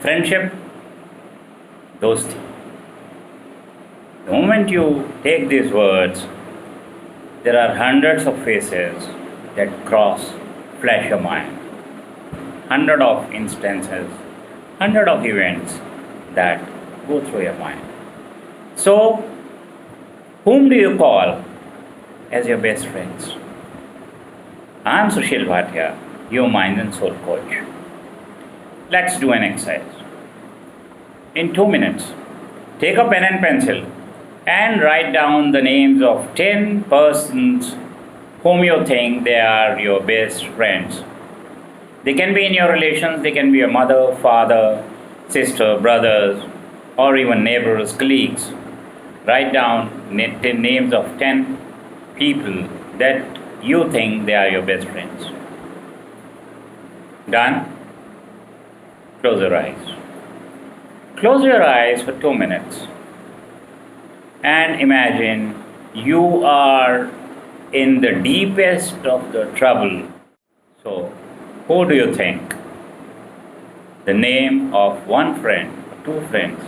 Friendship, dosti. The moment you take these words, there are hundreds of faces that cross, flash your mind. Hundred of instances, hundred of events that go through your mind. So, whom do you call as your best friends? I am Sushil Bhatia, your mind and soul coach. Let's do an exercise. In 2 minutes, take a pen and pencil and write down the names of 10 persons whom you think they are your best friends. They can be in your relations, they can be your mother, father, sister, brothers, or even neighbors, colleagues. Write down names of 10 people that you think they are your best friends. Done? Close your eyes. Close your eyes for 2 minutes and imagine you are in the deepest of the trouble. So, who do you think? The name of one friend, two friends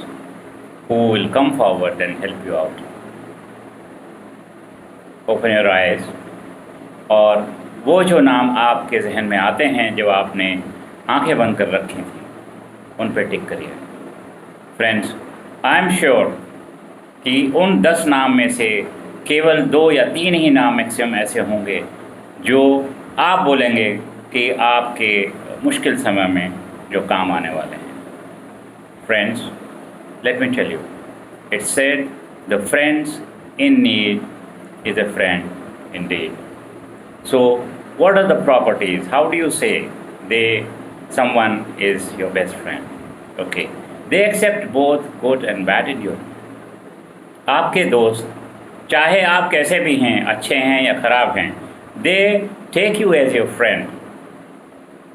who will come forward and help you out. Open your eyes और वो जो नाम आपके जहन में आते हैं जब आपने आंखें बंद कर रखी थी उन पर टिक करिए. फ्रेंड्स, आई एम श्योर कि उन 10 नाम में से केवल 2 या 3 ही नाम मैक्सिमम ऐसे होंगे जो आप बोलेंगे कि आपके मुश्किल समय में जो काम आने वाले हैं. Friends, let me tell you, it said the friends in need is a friend indeed. So what are the properties? How do you say someone is your best friend? Okay, they accept both good and bad in you. आपके दोस्त चाहे आप कैसे भी हैं, अच्छे हैं या ख़राब हैं, they take you as your friend.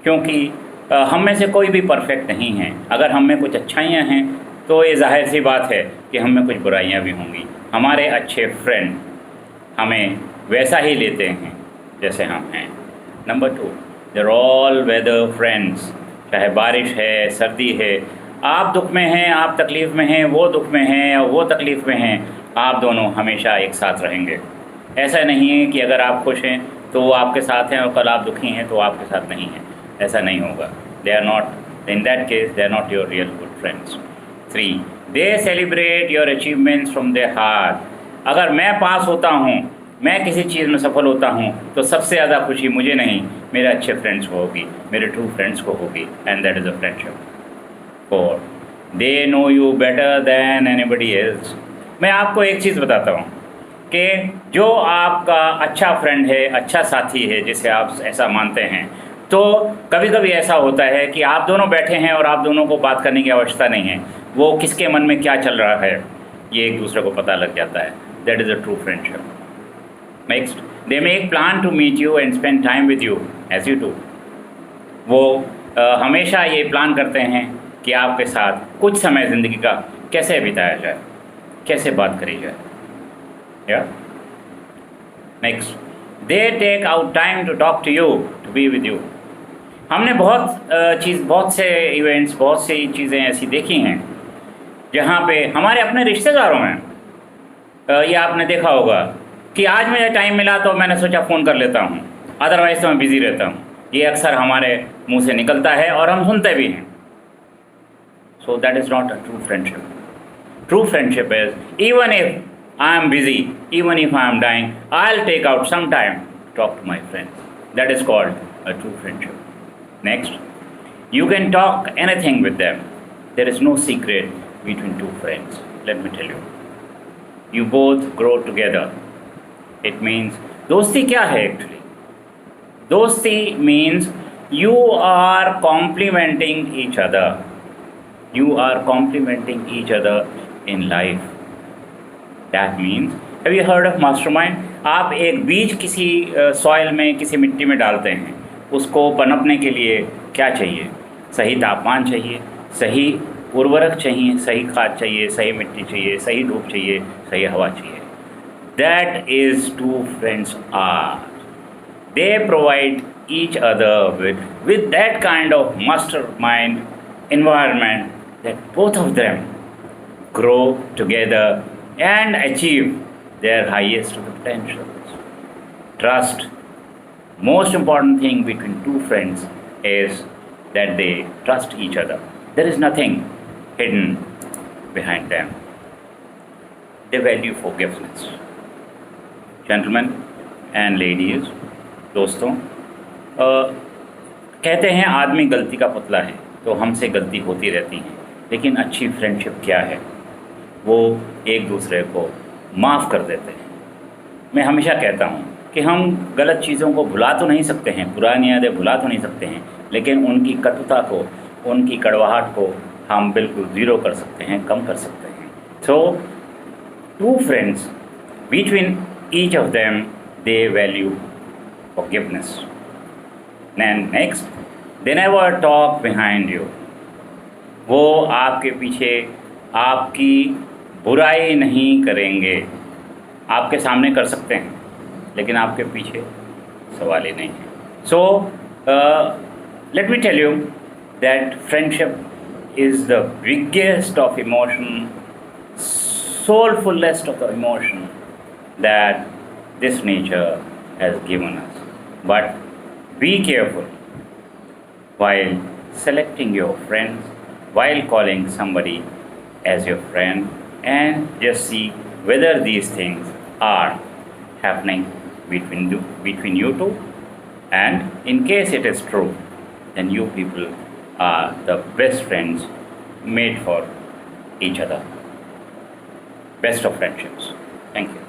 क्योंकि हम में से कोई भी परफेक्ट नहीं है. अगर हम में कुछ अच्छाइयाँ हैं तो ये जाहिर सी बात है कि हम में कुछ बुराइयाँ भी होंगी. हमारे अच्छे फ्रेंड हमें वैसा ही लेते हैं जैसे हम हैं. Number 2, they're all weather friends. चाहे बारिश है, सर्दी है, आप दुख में हैं, आप तकलीफ़ में हैं, वो दुख में हैं और वो तकलीफ़ में हैं, आप दोनों हमेशा एक साथ रहेंगे. ऐसा नहीं है कि अगर आप खुश हैं तो वो आपके साथ हैं और कल आप दुखी हैं तो आपके साथ नहीं हैं. ऐसा नहीं होगा. They are not, in that case they are not your real good friends. 3, they celebrate your achievements from their heart. अगर मैं पास होता हूँ, मैं किसी चीज़ में सफल होता हूँ तो सबसे ज़्यादा खुशी मुझे नहीं, मेरे अच्छे फ्रेंड्स को होगी, मेरे ट्रू फ्रेंड्स को होगी. And that is a friendship. 4, they know you better than anybody else. मैं आपको एक चीज़ बताता हूँ कि जो आपका अच्छा फ्रेंड है, अच्छा साथी है, जिसे आप ऐसा मानते हैं, तो कभी कभी ऐसा होता है कि आप दोनों बैठे हैं और आप दोनों को बात करने की आवश्यकता नहीं है. वो किसके मन में क्या चल रहा है ये एक दूसरे को पता लग जाता है. That is a true friendship. Next, they make plan to meet you and spend time with you as you do. वो हमेशा ये प्लान करते हैं कि आपके साथ कुछ समय ज़िंदगी का कैसे बिताया जाए, कैसे बात करी जाए. या next, they take out time to talk to you, to be with you. हमने बहुत से इवेंट्स, बहुत सी चीज़ें ऐसी देखी हैं जहाँ पे हमारे अपने रिश्तेदारों में ये आपने देखा होगा कि आज मुझे टाइम मिला तो मैंने सोचा फ़ोन कर लेता हूँ, अदरवाइज़ तो मैं बिज़ी रहता हूँ. ये अक्सर हमारे मुंह से निकलता है और हम सुनते भी हैं. So that is not a true friendship. True friendship is even if I am busy, even if I am dying, I will take out some time to talk to my friends. That is called a true friendship. Next, you can talk anything with them. There is no secret between two friends. Let me tell you. You both grow together. It means, दोस्ती क्या है actually? दोस्ती means you are complementing each other. You are complementing each other in life. That means, have you heard of mastermind? आप एक बीज किसी soil में, किसी मिट्टी में डालते हैं. उसको पनपने के लिए क्या चाहिए? सही तापमान चाहिए, सही उर्वरक चाहिए, सही खाद चाहिए, सही मिट्टी चाहिए, सही धूप चाहिए, सही हवा चाहिए. That is two friends are. They provide each other with that kind of mastermind environment that both of them grow together and achieve their highest potentials. Trust. Most important thing between two friends is that they trust each other. There is nothing hidden behind them. They value forgiveness. Gentlemen and ladies, दोस्तों, कहते हैं आदमी गलती का पुतला है, तो हमसे गलती होती रहती है, लेकिन अच्छी फ्रेंडशिप क्या है? वो एक दूसरे को माफ़ कर देते हैं। मैं हमेशा कहता हूँ कि हम गलत चीज़ों को भुला तो नहीं सकते हैं, पुरानी यादें भुला तो नहीं सकते हैं, लेकिन उनकी कटुता को, उनकी कड़वाहट को हम बिल्कुल ज़ीरो कर सकते हैं, कम कर सकते हैं। So two friends, between each of them they value forgiveness. And next, they never talk behind you. वो आपके पीछे आपकी बुराई नहीं करेंगे। आपके सामने कर सकते हैं, लेकिन आपके पीछे सवाल ही नहीं है। So let me tell you that friendship is the biggest of emotion, soulfulest of the emotion that this nature has given us. But be careful while selecting your friends, while calling somebody as your friend, and just see whether these things are happening between you two. And in case it is true, then you people are the best friends made for each other. Best of friendships. Thank you.